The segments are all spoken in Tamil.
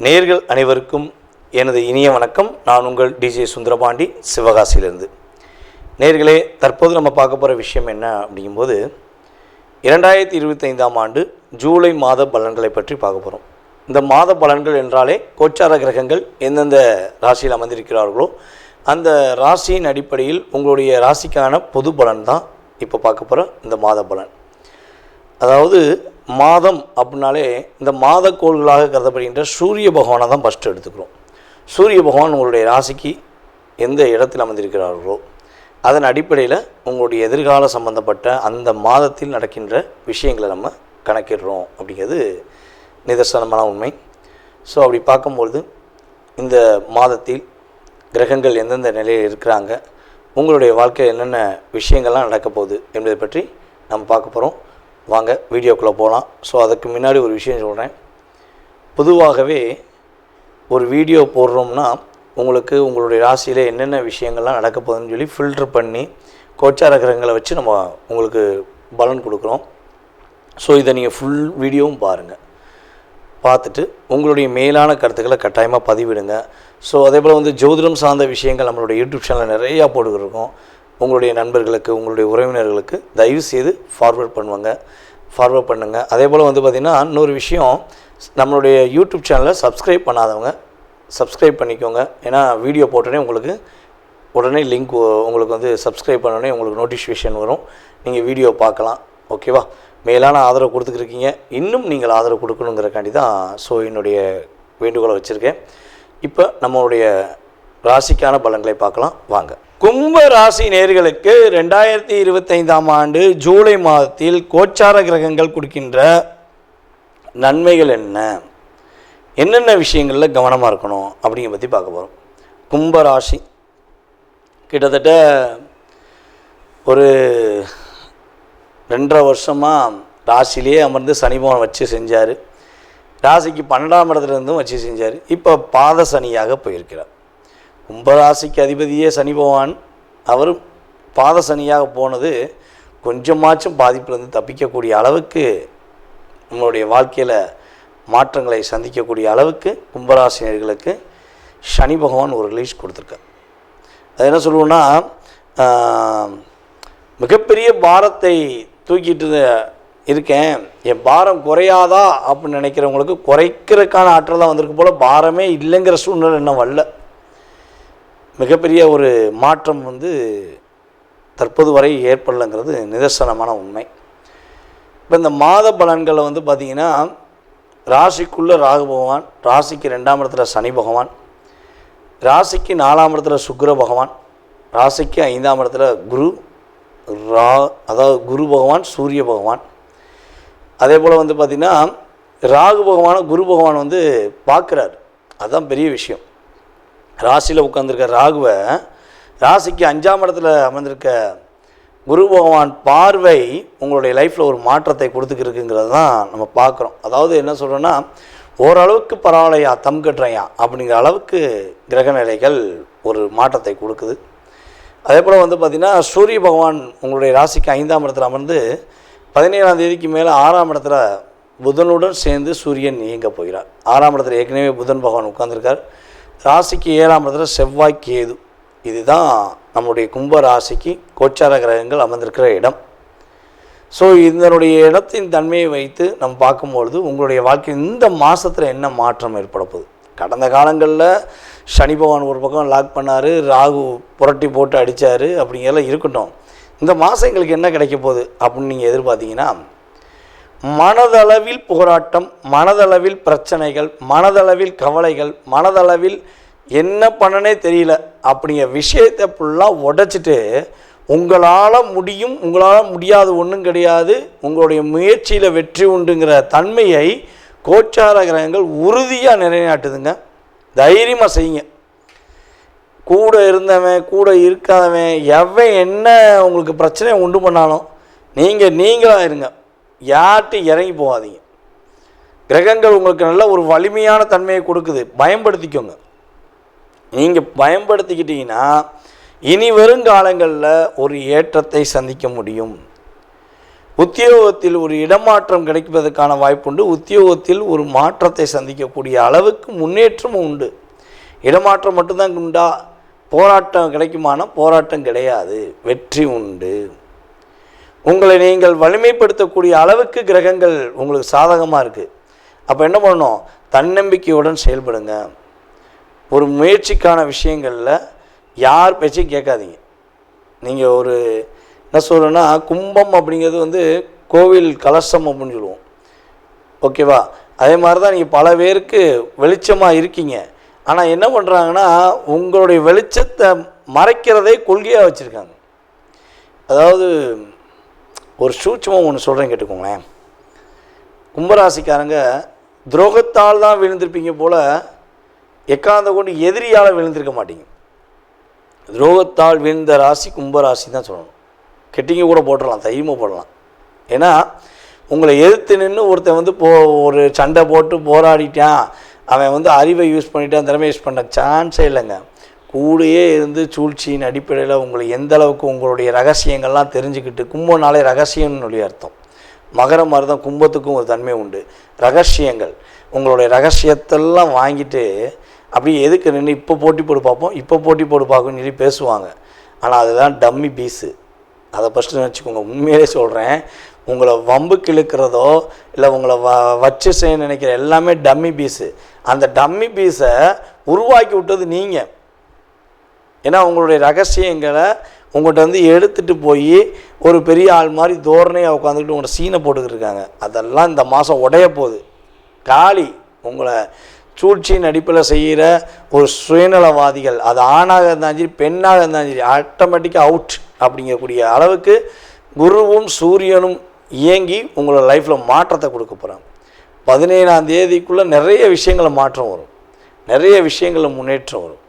நேயர்கள் அனைவருக்கும் எனது இனிய வணக்கம். நான் உங்கள் டிஜே சுந்தரபாண்டி, சிவகாசியிலிருந்து. நேயர்களே, தற்போது நம்ம பார்க்க போகிற விஷயம் என்ன அப்படிங்கும்போது 2025ஆம் ஆண்டு ஜூலை மாத பலன்களை பற்றி பார்க்க போகிறோம். இந்த மாத பலன்கள் என்றாலே கோச்சார கிரகங்கள் எந்தெந்த ராசியில் அமர்ந்திருக்கிறார்களோ அந்த ராசியின் அடிப்படையில் உங்களுடைய ராசிக்கான பொது பலன் தான் இப்போ பார்க்க போகிற இந்த மாத பலன். அதாவது மாதம் அப்படின்னாலே இந்த மாத கோள்களாக கருதப்படுகின்ற சூரிய பகவானை தான் ஃபஸ்ட்டு எடுத்துக்கிறோம். சூரிய பகவான் உங்களுடைய ராசிக்கு எந்த இடத்தில் அமர்ந்திருக்கிறார்களோ அதன் அடிப்படையில் உங்களுடைய எதிர்கால சம்பந்தப்பட்ட அந்த மாதத்தில் நடக்கின்ற விஷயங்களை நம்ம கணக்கிடுறோம் அப்படிங்கிறது நிதர்சனமான உண்மை. ஸோ அப்படி பார்க்கும்பொழுது இந்த மாதத்தில் கிரகங்கள் எந்தெந்த நிலையில் இருக்கிறாங்க, உங்களுடைய வாழ்க்கையில் என்னென்ன விஷயங்கள்லாம் நடக்க போகுது என்பதை பற்றி நம்ம பார்க்க போகிறோம். வாங்க வீடியோக்குள்ளே போகலாம். ஸோ அதுக்கு முன்னாடி ஒரு விஷயம் சொல்கிறேன். பொதுவாகவே ஒரு வீடியோ போடுறோம்னா உங்களுக்கு உங்களுடைய ராசியில் என்னென்ன விஷயங்கள்லாம் நடக்க போகுதுன்னு சொல்லி ஃபில்ட்ரு பண்ணி கோச்சார கிரகங்களை வச்சு நம்ம உங்களுக்கு பலன் கொடுக்குறோம். ஸோ இதை நீங்கள் ஃபுல் வீடியோவும் பாருங்கள். பார்த்துட்டு உங்களுடைய மேலான கருத்துக்களை கட்டாயமாக பதிவிடுங்க. ஸோ அதே போல் ஜோதிடம் சார்ந்த விஷயங்கள் நம்மளுடைய யூடியூப் சேனலில் நிறையா போட்டுக்கிருக்கோம். உங்களுடைய நண்பர்களுக்கு, உங்களுடைய உறவினர்களுக்கு தயவுசெய்து ஃபார்வர்ட் பண்ணுங்கள். அதே போல் பார்த்திங்கன்னா இன்னொரு விஷயம், நம்மளுடைய யூடியூப் சேனலை சப்ஸ்கிரைப் பண்ணாதவங்க சப்ஸ்கிரைப் பண்ணிக்கோங்க. ஏன்னா வீடியோ போட்டோடனே உங்களுக்கு உடனே லிங்க் உங்களுக்கு சப்ஸ்கிரைப் பண்ணோடனே உங்களுக்கு நோட்டிஃபிகேஷன் வரும், நீங்கள் வீடியோ பார்க்கலாம். ஓகேவா? மேலான ஆதரவு கொடுத்துக்கிருக்கீங்க, இன்னும் நீங்கள் ஆதரவு கொடுக்கணுங்கிறக்காண்டி தான் ஸோ என்னுடைய வேண்டுகோளை வச்சுருக்கேன். இப்போ நம்மளுடைய ராசிக்கான பலன்களை பார்க்கலாம் வாங்க. கும்ப ராசி நேயர்களுக்கு 2025ஆம் ஆண்டு ஜூலை மாதத்தில் கோச்சார கிரகங்கள் கொடுக்கின்ற நன்மைகள் என்னென்ன விஷயங்களில் கவனமாக இருக்கணும் அப்படிங்கிற பற்றி பார்க்க போகிறோம். கும்ப ராசி கிட்டத்தட்ட ஒரு 2.5 வருஷமாக ராசியிலே அமர்ந்து சனி பகவான் வச்சு செஞ்சார். ராசிக்கு 12ஆம் இடத்துலேருந்தும் வச்சு செஞ்சார். இப்போ பாத சனியாக போயிருக்கிறார். கும்பராசிக்கு அதிபதியே சனி பகவான், அவர் பாத சனியாக போனது கொஞ்சமாச்சும் பாதிப்புலேருந்து தப்பிக்கக்கூடிய அளவுக்கு நம்மளுடைய வாழ்க்கையில் மாற்றங்களை சந்திக்கக்கூடிய அளவுக்கு கும்பராசினியர்களுக்கு சனி பகவான் ஒரு ரிலீஸ் கொடுத்துருக்கார். அது என்ன சொல்லுவோன்னா, மிகப்பெரிய பாரத்தை தூக்கிட்டு இருக்கேன், என் பாரம் குறையாதா அப்படின்னு நினைக்கிறவங்களுக்கு குறைக்கிறதுக்கான ஆற்றல் தான் வந்திருக்கு போல், பாரமே இல்லைங்கிற சூழ்நிலை இன்னும் வரல. மிகப்பெரிய ஒரு மாற்றம் தற்போது வரை ஏற்படலைங்கிறது நிதர்சனமான உண்மை. இப்போ இந்த மாத பலன்களை பார்த்திங்கன்னா, ராசிக்குள்ளே ராகு பகவான், ராசிக்கு 2ஆம் இடத்துல சனி பகவான், ராசிக்கு 4ஆம் இடத்துல சுக்கிர பகவான், ராசிக்கு 5ஆம் இடத்துல குரு பகவான், சூரிய பகவான். அதே போல் பார்த்திங்கன்னா ராகு பகவானை குரு பகவான் பார்க்குறாரு. அதுதான் பெரிய விஷயம். ராசியில் உட்காந்துருக்க ராகுவை ராசிக்கு 5ஆம் இடத்துல அமர்ந்திருக்க குரு பகவான் பார்வை உங்களுடைய லைஃப்பில் ஒரு மாற்றத்தை கொடுத்துக்கிருக்குங்கிறது தான் நம்ம பார்க்குறோம். அதாவது என்ன சொல்கிறோன்னா, ஓரளவுக்கு பரவாயில்லையா, தம் கட்டுறையா அப்படிங்கிற அளவுக்கு கிரக நிலைகள் ஒரு மாற்றத்தை கொடுக்குது. அதே போல் பார்த்திங்கன்னா சூரிய பகவான் உங்களுடைய ராசிக்கு 5ஆம் இடத்துல அமர்ந்து 17ஆம் தேதிக்கு மேலே 6ஆம் இடத்துல புதனுடன் சேர்ந்து சூரியன் இயங்க போகிறார். 6ஆம் இடத்துல ஏற்கனவே புதன் பகவான் உட்கார்ந்துருக்கார். ராசிக்கு 7ஆம் இடத்துல செவ்வாய், கேது. இதுதான் நம்முடைய கும்ப ராசிக்கு கோச்சார கிரகங்கள் அமர்ந்திருக்கிற இடம். ஸோ இதனுடைய இடத்தின் தன்மையை வைத்து நம்ம பார்க்கும்பொழுது உங்களுடைய வாழ்க்கை இந்த மாதத்தில் என்ன மாற்றம் ஏற்பட போகுது. கடந்த காலங்களில் சனி பகவான் ஒரு பக்கம் லாக் பண்ணார், ராகு புரட்டி போட்டு அடித்தார், அப்படிங்கிறதெல்லாம் இருக்கட்டும். இந்த மாதம் எங்களுக்கு என்ன கிடைக்க போகுது அப்படின்னு நீங்கள் எதிர்பார்த்தீங்கன்னா, மனதளவில் போராட்டம், மனதளவில் பிரச்சனைகள், மனதளவில் கவலைகள், மனதளவில் என்ன பண்ணனே தெரியல அப்படிங்கிற விஷயத்தை ஃபுல்லாக உடைச்சிட்டு உங்களால் முடியும், உங்களால் முடியாது ஒன்றும் கிடையாது, உங்களுடைய முயற்சியில் வெற்றி உண்டுங்கிற தன்மையை கோச்சார கிரகங்கள் உறுதியாக நிலைநாட்டுதுங்க. தைரியமாக செய்யுங்க. கூட இருந்தவன் கூட இருக்காதவன் எவன் என்ன உங்களுக்கு பிரச்சனை உண்டு பண்ணாலும் நீங்களாக இருங்க. யார்கிட்டையும் இறங்கி போகாதீங்க. கிரகங்கள் உங்களுக்கு நல்ல ஒரு வலிமையான தன்மையை கொடுக்குது, பயன்படுத்திக்கோங்க. நீங்கள் பயன்படுத்திக்கிட்டீங்கன்னா இனி வருங்காலங்களில் ஒரு ஏற்றத்தை சந்திக்க முடியும். உத்தியோகத்தில் ஒரு இடமாற்றம் கிடைப்பதற்கான வாய்ப்புண்டு. உத்தியோகத்தில் ஒரு மாற்றத்தை சந்திக்கக்கூடிய அளவுக்கு முன்னேற்றமும் உண்டு. இடமாற்றம் மட்டும்தான் உண்டா? போராட்டம் கிடைக்குமானா போராட்டம் கிடையாது, வெற்றி உண்டு. உங்களை நீங்கள் வலிமைப்படுத்தக்கூடிய அளவுக்கு கிரகங்கள் உங்களுக்கு சாதகமாக இருக்குது. அப்போ என்ன பண்ணணும்? தன்னம்பிக்கையுடன் செயல்படுங்க. ஒரு முயற்சிக்கான விஷயங்களில் யார் பேச்சையும் கேட்காதீங்க. நீங்கள் ஒரு என்ன சொல்கிறேன்னா, கும்பம் அப்படிங்கிறது கோவில் கலசம் அப்படின்னு சொல்லுவோம், ஓகேவா? அதே மாதிரி தான் நீங்கள் பல பேருக்கு வெளிச்சமாக இருக்கீங்க. ஆனால் என்ன பண்ணுறாங்கன்னா, உங்களுடைய வெளிச்சத்தை மறைக்கிறதே கொள்கையாக வச்சுருக்காங்க. அதாவது ஒரு சூட்சமாக ஒன்று சொல்கிறேன், கேட்டுக்கோங்களேன். கும்பராசிக்காரங்க துரோகத்தால் தான் விழுந்திருப்பீங்க போல், எக்காந்த கொண்டு எதிரியால் விழுந்திருக்க மாட்டீங்க. துரோகத்தால் விழுந்த ராசி கும்பராசி தான் சொல்லணும். கெட்டிங்க கூட போட்டுடலாம், தைரியமாக போடலாம். ஏன்னா உங்களை எதிர்த்து நின்று ஒருத்தன் ஒரு சண்டை போட்டு போராடிட்டான், அவன் அறிவை யூஸ் பண்ணிட்டான், திறமை யூஸ் பண்ண சான்ஸே இல்லைங்க. கூடயே இருந்து சூழ்ச்சியின் அடிப்படையில் உங்களை எந்த அளவுக்கு உங்களுடைய ரகசியங்கள்லாம் தெரிஞ்சுக்கிட்டு, கும்பனாலே ரகசியம்னு சொல்லி அர்த்தம். மகரம் மாதிரி தான் கும்பத்துக்கும் ஒரு தன்மை உண்டு, ரகசியங்கள். உங்களுடைய ரகசியத்தெல்லாம் வாங்கிட்டு அப்படியே எதுக்கு நின்று இப்போ போட்டி போட்டு பார்ப்போம், இப்போ போட்டி போட்டு பார்க்கணும்னு சொல்லி பேசுவாங்க. ஆனால் அதுதான் டம்மி பீஸு. அதை ஃபஸ்ட்டு நினச்சிக்கோங்க. உண்மையிலே சொல்கிறேன், உங்களை வம்புக்கு இழுக்கிறதோ இல்லை உங்களை வச்சு செய்ய நினைக்கிற எல்லாமே டம்மி பீஸு. அந்த டம்மி பீஸை உருவாக்கி விட்டது நீங்கள். ஏன்னா உங்களுடைய ரகசியங்களை உங்கள்கிட்ட எடுத்துகிட்டு போய் ஒரு பெரிய ஆள் மாதிரி தோரணையாக உட்காந்துக்கிட்டு உங்களோட சீனை போட்டுக்கிட்டு இருக்காங்க. அதெல்லாம் இந்த மாதம் உடைய போகுது. காலி. உங்களை சூழ்ச்சியின் அடிப்படையில் செய்கிற ஒரு சுயநலவாதிகள், அது ஆணாக இருந்தாலும் சரி பெண்ணாக இருந்தாலும் சரி, ஆட்டோமேட்டிக்காக அவுட் அப்படிங்கக்கூடிய அளவுக்கு குருவும் சூரியனும் இயங்கி உங்களோட லைஃப்பில் மாற்றத்தை கொடுக்க போகிறாங்க. 17ஆம் தேதிக்குள்ளே நிறைய விஷயங்களில் மாற்றம் வரும், நிறைய விஷயங்களில் முன்னேற்றம் வரும்.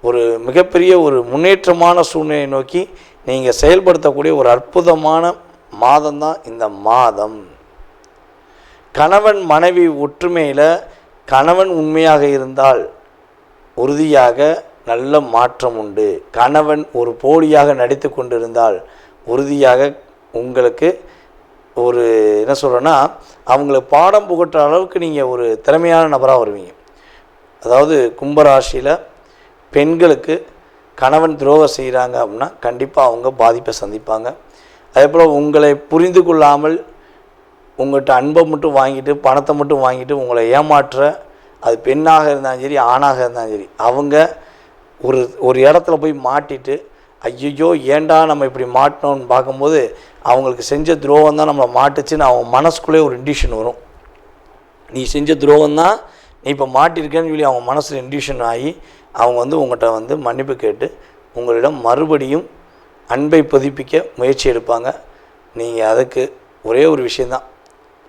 ஒரு மிகப்பெரிய ஒரு முன்னேற்றமான சூழ்நிலையை நோக்கி நீங்கள் செயல்படுத்தக்கூடிய ஒரு அற்புதமான மாதம்தான் இந்த மாதம். கணவன் மனைவி ஒற்றுமையில் கணவன் உண்மையாக இருந்தால் உறுதியாக நல்ல மாற்றம் உண்டு. கணவன் ஒரு போலியாக நடித்து கொண்டிருந்தால் உறுதியாக உங்களுக்கு ஒரு என்ன சொல்கிறேன்னா, அவங்களுக்கு பாடம் புகட்டுற அளவுக்கு நீங்கள் ஒரு திறமையான நபராக வருவீங்க. அதாவது கும்பராசியில் பெண்களுக்கு கணவன் துரோகம் செய்கிறாங்க அப்படின்னா கண்டிப்பாக அவங்க பாதிப்பை சந்திப்பாங்க. அதே போல் உங்களை புரிந்து கொள்ளாமல் உங்கள்கிட்ட அன்பை மட்டும் வாங்கிட்டு பணத்தை மட்டும் வாங்கிட்டு உங்களை ஏமாற்ற, அது பெண்ணாக இருந்தாலும் சரி ஆணாக இருந்தாலும் சரி, அவங்க ஒரு இடத்துல போய் மாட்டிட்டு ஐயோ ஏண்டா நம்ம இப்படி மாட்டினோன்னு பார்க்கும்போது அவங்களுக்கு செஞ்ச துரோகம் தான் நம்மளை மாட்டுச்சுன்னு அவங்க மனசுக்குள்ளே ஒரு இண்டிஷன் வரும். நீ செஞ்ச துரோகம் தான் நீ இப்போ மாட்டிருக்கேன்னு சொல்லி அவங்க மனசில் இண்டிஷன் ஆகி அவங்க உங்கள்கிட்ட மன்னிப்பு கேட்டு உங்களிடம் மறுபடியும் அன்பை புதுப்பிக்க முயற்சி எடுப்பாங்க. நீங்கள் அதுக்கு ஒரே ஒரு விஷயந்தான்,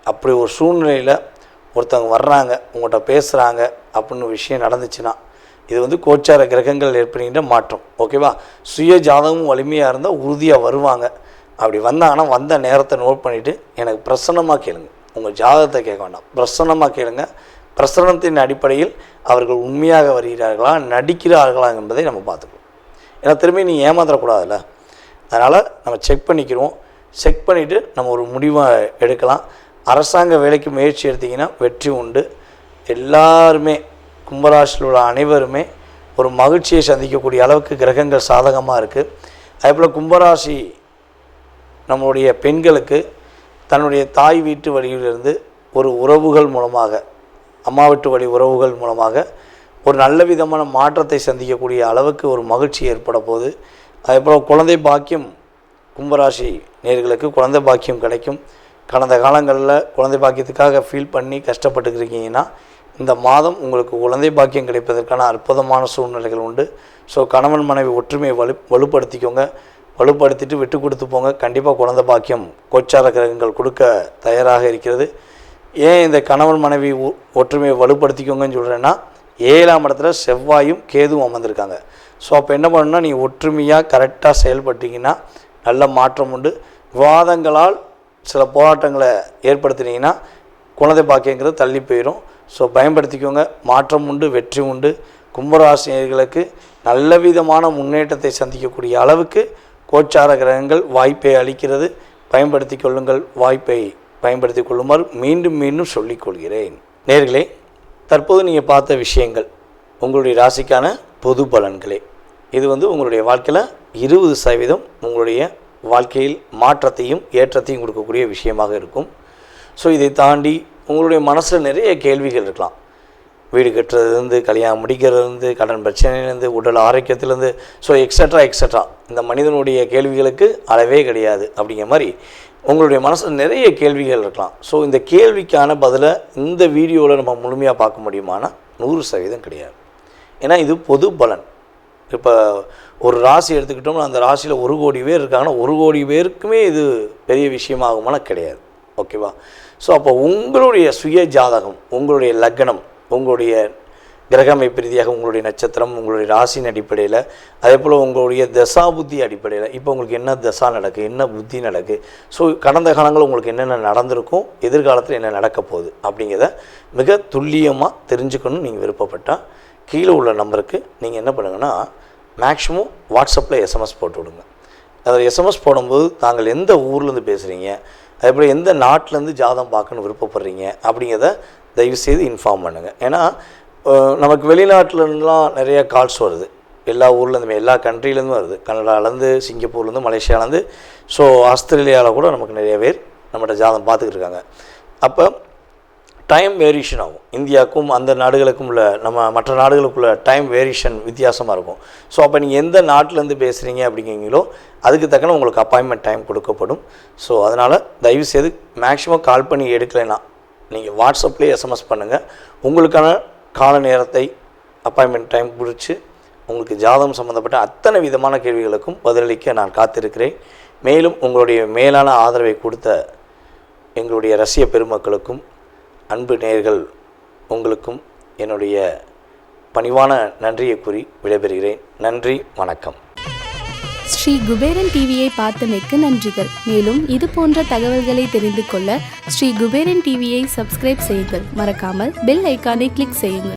அப்படி ஒரு சூழ்நிலையில் ஒருத்தவங்க வர்றாங்க உங்கள்கிட்ட பேசுகிறாங்க அப்படின்னு விஷயம் நடந்துச்சுன்னா, இது கோச்சார கிரகங்கள் ஏற்படுகின்ற மாற்றம், ஓகேவா? சுய ஜாதகமும் வலிமையாக இருந்தால் உறுதியாக வருவாங்க. அப்படி வந்தாங்கன்னா வந்த நேரத்தை நோட் பண்ணிவிட்டு எனக்கு பிரசன்னமாக கேளுங்க. உங்கள் ஜாதகத்தை கேட்க வேண்டாம், பிரசன்னமாக கேளுங்க. பிரசன்னத்தின் அடிப்படையில் அவர்கள் உண்மையாக வருகிறார்களா நடிக்கிறார்களா என்பதை நம்ம பார்த்துக்கணும். ஏன்னா திரும்பி நீங்கள் ஏமாற்றக்கூடாதுல்ல, அதனால் நம்ம செக் பண்ணிக்கிறோம். செக் பண்ணிவிட்டு நம்ம ஒரு முடிவை எடுக்கலாம். அரசாங்க வேலைக்கு முயற்சி எடுத்திங்கன்னா வெற்றி உண்டு. எல்லாருமே கும்பராசியில் உள்ள அனைவருமே ஒரு மகிழ்ச்சியை சந்திக்கக்கூடிய அளவுக்கு கிரகங்கள் சாதகமாக இருக்குது. அதேபோல் கும்பராசி நம்மளுடைய பெண்களுக்கு தன்னுடைய தாய் வீட்டு வழியிலிருந்து ஒரு உறவுகள் மூலமாக, அம்மா வீட்டு வழி உறவுகள் மூலமாக ஒரு நல்ல விதமான மாற்றத்தை சந்திக்கக்கூடிய அளவுக்கு ஒரு மகிழ்ச்சி ஏற்பட போகுது. அதேபோல் குழந்தை பாக்கியம், கும்பராசி நேயர்களுக்கு குழந்தை பாக்கியம் கிடைக்கும். கடந்த காலங்களில் குழந்தை பாக்கியத்துக்காக ஃபீல் பண்ணி கஷ்டப்பட்டுருக்கீங்கன்னா இந்த மாதம் உங்களுக்கு குழந்தை பாக்கியம் கிடைப்பதற்கான அற்புதமான சூழ்நிலைகள் உண்டு. ஸோ கணவன் மனைவி ஒற்றுமையை வலுப்படுத்திக்கோங்க, வலுப்படுத்திட்டு விட்டு கொடுத்து போங்க. கண்டிப்பாக குழந்தை பாக்கியம் கோச்சார கிரகங்கள் கொடுக்க தயாராக இருக்கிறது. ஏன் இந்த கணவன் மனைவி ஒற்றுமையை வலுப்படுத்திக்கோங்கன்னு சொல்கிறேன்னா, 7ஆம் இடத்துல செவ்வாயும் கேதுவும் அமர்ந்திருக்காங்க. ஸோ அப்போ என்ன பண்ணணும்னா, நீங்கள் ஒற்றுமையாக கரெக்டாக செயல்பட்டீங்கன்னா நல்ல மாற்றம் உண்டு. விவாதங்களால் சில போராட்டங்களை ஏற்படுத்தினீங்கன்னா குழந்தை பாக்கியங்கிறது தள்ளி போயிடும். ஸோ பயன்படுத்திக்கோங்க, மாற்றம் உண்டு, வெற்றி உண்டு. கும்பராசினியர்களுக்கு நல்ல விதமான முன்னேற்றத்தை சந்திக்கக்கூடிய அளவுக்கு கோச்சார கிரகங்கள் வாய்ப்பை அளிக்கிறது. பயன்படுத்தி கொள்ளுங்கள். வாய்ப்பை பயன்படுத்தி கொள்ளுமாறு மீண்டும் மீண்டும் சொல்லிக்கொள்கிறேன். நேயர்களே, தற்போது நீங்கள் பார்த்த விஷயங்கள் உங்களுடைய ராசிக்கான பொது பலன்களே. இது உங்களுடைய வாழ்க்கையில் 20% உங்களுடைய வாழ்க்கையில் மாற்றத்தையும் ஏற்றத்தையும் கொடுக்கக்கூடிய விஷயமாக இருக்கும். ஸோ இதை தாண்டி உங்களுடைய மனசில் நிறைய கேள்விகள் இருக்கலாம். வீடு கட்டுறதுலேருந்து, கல்யாணம் முடிக்கிறதுலேருந்து, கடன் பிரச்சனையிலேருந்து, உடல் ஆரோக்கியத்திலேருந்து, ஸோ எக்ஸட்ரா இந்த மனிதனுடைய கேள்விகளுக்கு அளவே கிடையாது. அப்படிங்கிற மாதிரி உங்களுடைய மனசில் நிறைய கேள்விகள் இருக்கலாம். ஸோ இந்த கேள்விக்கான பதிலை இந்த வீடியோவில் நம்ம முழுமையாக பார்க்க முடியுமானா 100% கிடையாது. ஏன்னா இது பொது பலன். இப்போ ஒரு ராசி எடுத்துக்கிட்டோம்னா அந்த ராசியில் 1 கோடி பேர் இருக்காங்கன்னா 1 கோடி பேருக்குமே இது பெரிய விஷயமாகுமான கிடையாது. ஓகேவா? ஸோ அப்போ உங்களுடைய சுய ஜாதகம், உங்களுடைய லக்னம், உங்களுடைய கிரக அமைப்பு ரீதியாக உங்களுடைய நட்சத்திரம், உங்களுடைய ராசியின் அடிப்படையில், அதே போல் உங்களுடைய தசா புத்தி அடிப்படையில் இப்போ உங்களுக்கு என்ன தசா நடக்குது, என்ன புத்தி நடக்குது, ஸோ கடந்த காலங்கள் உங்களுக்கு என்னென்ன நடந்திருக்கும், எதிர்காலத்தில் என்ன நடக்க போகுது அப்படிங்கிறத மிக துல்லியமாக தெரிஞ்சுக்கணும்னு நீங்கள் விருப்பப்பட்டால் கீழே உள்ள நம்பருக்கு நீங்கள் என்ன பண்ணுங்கன்னா மேக்ஸிமம் வாட்ஸ்அப்பில் எஸ்எம்எஸ் போட்டு விடுங்க. அதில் எஸ்எம்எஸ் போடும்போது தாங்கள் எந்த ஊர்லேருந்து பேசுகிறீங்க, அதேபோல் எந்த நாட்டிலேருந்து ஜாதகம் பார்க்கணுன்னு விருப்பப்படுறீங்க அப்படிங்கிறத தயவுசெய்து இன்ஃபார்ம் பண்ணுங்கள். ஏன்னா நமக்கு வெளிநாட்டிலலாம் நிறைய கால்ஸ் வருது. எல்லா ஊர்லேருந்துமே, எல்லா கண்ட்ரிலேருந்து வருது. கனடாலேருந்து, சிங்கப்பூர்லேருந்து, மலேசியாவிலேருந்து, ஸோ ஆஸ்திரேலியாவில் கூட நமக்கு நிறைய பேர் நம்மகிட்ட ஜாதகம் பார்த்துக்கிட்டு இருக்காங்க. அப்போ டைம் வேரியேஷன் ஆகும். இந்தியாவுக்கும் அந்த நாடுகளுக்கும் உள்ள மற்ற நாடுகளுக்குள்ள டைம் வேரியேஷன் வித்தியாசமாக இருக்கும். ஸோ அப்போ நீங்கள் எந்த நாட்டிலேருந்து பேசுகிறீங்க அப்படிங்கிறீங்களோ அதுக்கு தக்கன உங்களுக்கு அப்பாயின்மெண்ட் டைம் கொடுக்கப்படும். ஸோ அதனால் தயவுசெய்து மேக்ஸிமம் கால் பண்ணி எடுக்கலைன்னா நீங்கள் வாட்ஸ்அப்லேயே எஸ்எம்எஸ் பண்ணுங்கள். உங்களுக்கான கால நேரத்தை அப்பாயின்மெண்ட் டைம் பிடிச்சி உங்களுக்கு ஜாதகம் சம்மந்தப்பட்ட அத்தனை விதமான கேள்விகளுக்கும் பதிலளிக்க நான் காத்திருக்கிறேன். மேலும் உங்களுடைய மேலான ஆதரவை கொடுத்த எங்களுடைய ரசிக பெருமக்களுக்கும் அன்பு நேயர்கள் உங்களுக்கும் என்னுடைய பணிவான நன்றியை கூறி விடைபெறுகிறேன். நன்றி, வணக்கம். ஸ்ரீ குபேரன் டிவியை பார்த்தமைக்கு நன்றிகள். மேலும் இது போன்ற தகவல்களை தெரிந்து கொள்ள ஸ்ரீ குபேரன் டிவியை சப்ஸ்கிரைப் செய்யுங்கள். மறக்காமல் பெல் ஐக்கானை கிளிக் செய்யுங்கள்.